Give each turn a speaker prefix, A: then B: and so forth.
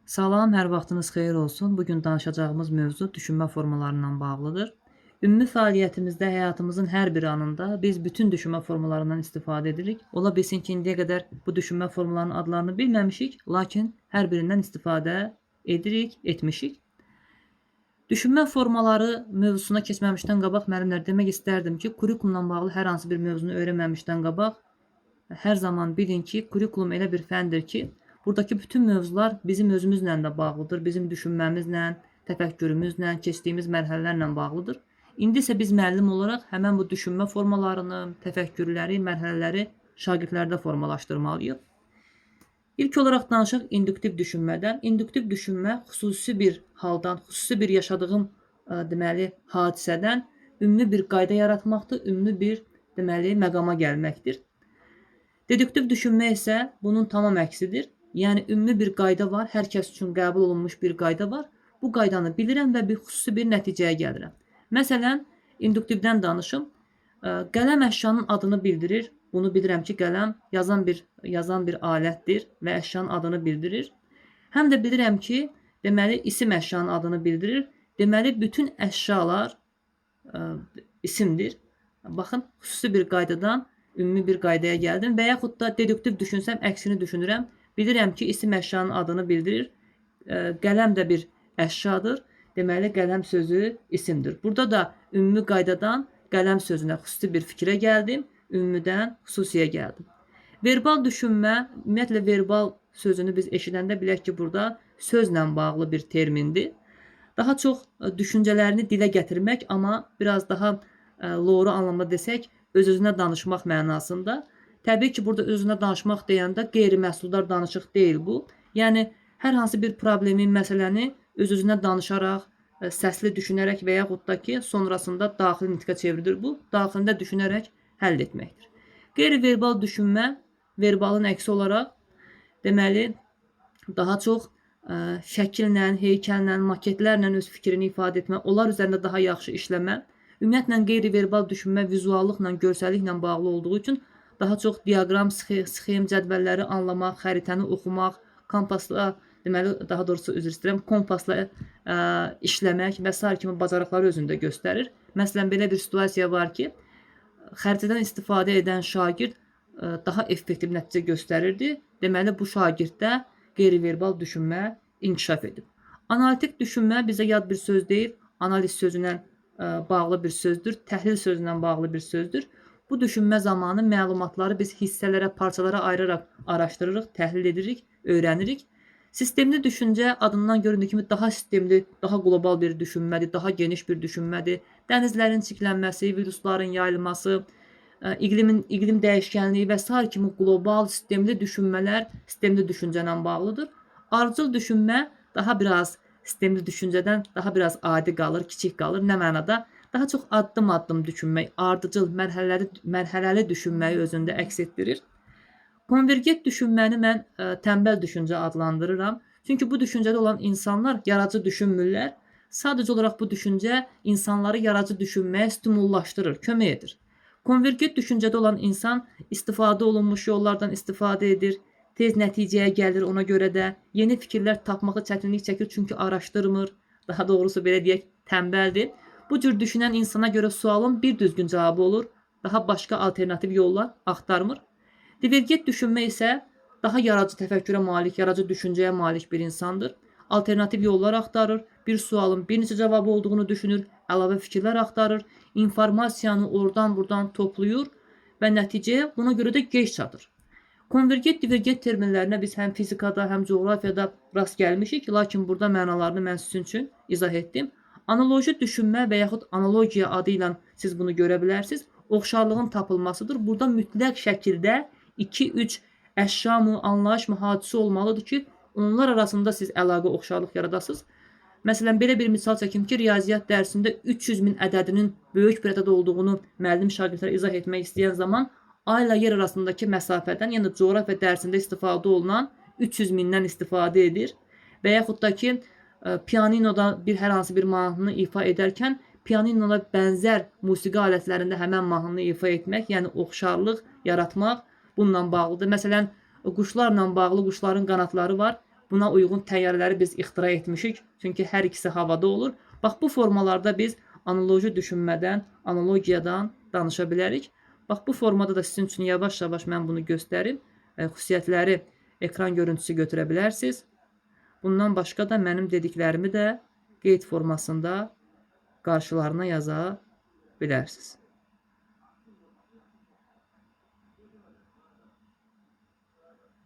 A: Salam, hər vaxtınız xeyir olsun. Bugün danışacağımız mövzu düşünmə formalarından bağlıdır. Ümumi fəaliyyətimizdə, həyatımızın hər bir anında biz bütün düşünmə formalarından istifadə edirik. Ola bilsin ki, indiyə qədər bu düşünmə formalarının adlarını bilməmişik, lakin hər birindən istifadə edirik, etmişik. Düşünmə formaları mövzusuna keçməmişdən qabaq müəllimlər demək istərdim ki, kurikulumla bağlı hər hansı bir mövzunu öyrənməmişdən qabaq hər zaman bilin ki, kurikulum elə bir fəndir ki, buradakı bütün mövzular bizim özümüzlə də bağlıdır, bizim düşünməmizlə, təfəkkürümüzlə, keçdiyimiz mərhələlərlə bağlıdır. İndi isə biz müəllim olaraq həmən bu düşünmə formalarını, təfəkkürləri, mərhələləri şagirdlərdə formalaşdırmalıyıq. İlk olaraq danışaq induktiv düşünmədən. İnduktiv düşünmə xüsusi bir haldan, xüsusi bir yaşadığım hadisədən ümumi bir qayda yaratmaqdır, ümumi bir məqama gəlməkdir. Deduktiv düşünmə isə bunun tamam əksidir. Yəni ümumi bir qayda var, hər kəs üçün qəbul olunmuş bir qayda var. Bu qaydanı bilirəm və bir xüsusi bir nəticəyə gəlirəm. Məsələn, induktivdən danışım. Qələm əşyanın adını bildirir. Bunu bilirəm ki, qələm yazan bir alətdir və əşyanın adını bildirir. Həm də bilirəm ki, deməli isim əşyanın adını bildirir. Deməli bütün əşyalar isimdir. Baxın, xüsusi bir qaydadan ümumi bir qaydaya gəldim və yaxud da deduktiv düşünsəm əksini düşünürəm. Bilirəm ki, isim əşyanın adını bildirir. Qələm də bir əşyadır. Deməli, qələm sözü isimdir. Burada da ümumi qaydadan qələm sözünə xüsusi bir fikrə gəldim. Ümumidən xüsusiyə gəldim. Verbal düşünmə, ümumiyyətlə verbal sözünü biz eşidəndə bilək ki, burada sözlə bağlı bir termindir. Daha çox düşüncələrini dilə gətirmək, amma biraz daha doğru anlamda desək, öz-özünə danışmaq mənasında. Təbii ki, burada öz-özünə danışmaq deyəndə qeyri-məhsuldar danışıq deyil bu. Yəni, hər hansı bir problemi, məsələni öz-özünə danışaraq, səsli düşünərək və yaxud da ki, sonrasında daxili nitqə çevrilir bu. Daxilində düşünərək həll etməkdir. Qeyri-verbal düşünmə, verbalın əksi olaraq, deməli, daha çox şəkillə, heykəllə, maketlərlə öz fikrini ifadə etmə, onlar üzərində daha yaxşı işləmə, ümumiyyətlə qeyri-verbal düşünmə vizuallıqla, görsəlliklə bağlı olduğu üçün daha çox diaqram, sxem, cədvəlləri anlamaq, xəritəni oxumaq, kompasla, deməli, daha doğrusu üzr istəyirəm, kompasla işləmək və s. kimi bacarıqları özündə göstərir. Məsələn, belə bir situasiya var ki, xəritədən istifadə edən şagird daha effektiv nəticə göstərirdi. Deməli, bu şagirddə qeyri-verbal düşünmə inkişaf edib. Analitik düşünmə bizə yad bir söz deyil, analiz sözünə bağlı bir sözdür, təhlil sözünə bağlı bir sözdür. Bu düşünmə zamanı məlumatları biz hissələrə, parçalara ayıraraq araşdırırıq, təhlil edirik, öyrənirik. Sistemli düşüncə adından göründüyü kimi daha sistemli, daha qlobal bir düşünmədir, daha geniş bir düşünmədir. Dənizlərin çirklənməsi, virusların yayılması, iqlim dəyişkənliyi və s. kimi qlobal, sistemli düşünmələr sistemli düşüncə ilə bağlıdır. Ardıcıl düşünmə daha biraz sistemli düşüncədən daha biraz adi qalır, kiçik qalır. Nə mənada? Daha çox addım-addım düşünmək, ardıcıl, mərhələli düşünməyi özündə əks etdirir. Konvergent düşünməni mən tənbəl düşüncə adlandırıram. Çünki bu düşüncədə olan insanlar yaradıcı düşünmürlər. Sadəcə olaraq bu düşüncə insanları yaradıcı düşünməyə stimullaşdırır, kömək edir. Konvergent düşüncədə olan insan istifadə olunmuş yollardan istifadə edir, tez nəticəyə gəlir, ona görə də yeni fikirlər tapmaqda çətinlik çəkir, çünki araşdırmır, daha doğrusu belə deyək, tənbəldir. Bu cür düşünən insana görə sualın bir düzgün cavabı olur, daha başqa alternativ yollar axtarmır. Divergent düşünmə isə daha yaradıcı təfəkkürə malik, yaradıcı düşüncəyə malik bir insandır. Alternativ yollar axtarır, bir sualın bir neçə cavabı olduğunu düşünür, əlavə fikirlər axtarır, informasiyanı oradan-buradan toplayır və nəticəyə buna görə də gec çatır. Konvergent, divergent terminlərinə biz həm fizikada, həm coğrafiyada rast gəlmişik, lakin burada mənalarını mən sizin üçün izah etdim. Analoji düşünmə və yaxud analogiya adı ilə siz bunu görə bilərsiniz. Oxşarlığın tapılmasıdır. Burada mütləq şəkildə 2-3 əşya mı, anlayış mı, hadisə olmalıdır ki, onlar arasında siz əlaqə, oxşarlıq yaradasınız. Məsələn, belə bir misal çəkim ki, riyaziyyat dərsində 300 min ədədinin böyük bir ədəd olduğunu müəllim şagirdlərə izah etmək istəyən zaman ay ilə yer arasındakı məsafədən, yəni coğrafiya dərsində istifadə olunan 300 mindən istifadə edir. Və yaxud da ki, pianinoda hər hansı bir mahnını ifa edərkən pianinoda bənzər musiqi alətlərində həmən mahnını ifa etmək, yəni oxşarlıq yaratmaq bununla bağlıdır. Məsələn, quşlarla bağlı quşların qanadları var. Buna uyğun təyyarələri biz ixtira etmişik. Çünki hər ikisi havada olur. Bax, bu formalarda biz analoji düşünmədən, analogiyadan danışa bilərik. Bax, bu formada da sizin üçün yavaş-yavaş mən bunu göstərim. Xüsusiyyətləri ekran görüntüsü götürə bilərsiniz. Bundan başqa da mənim dediklərimi də qeyd formasında qarşılarına yaza bilərsiniz.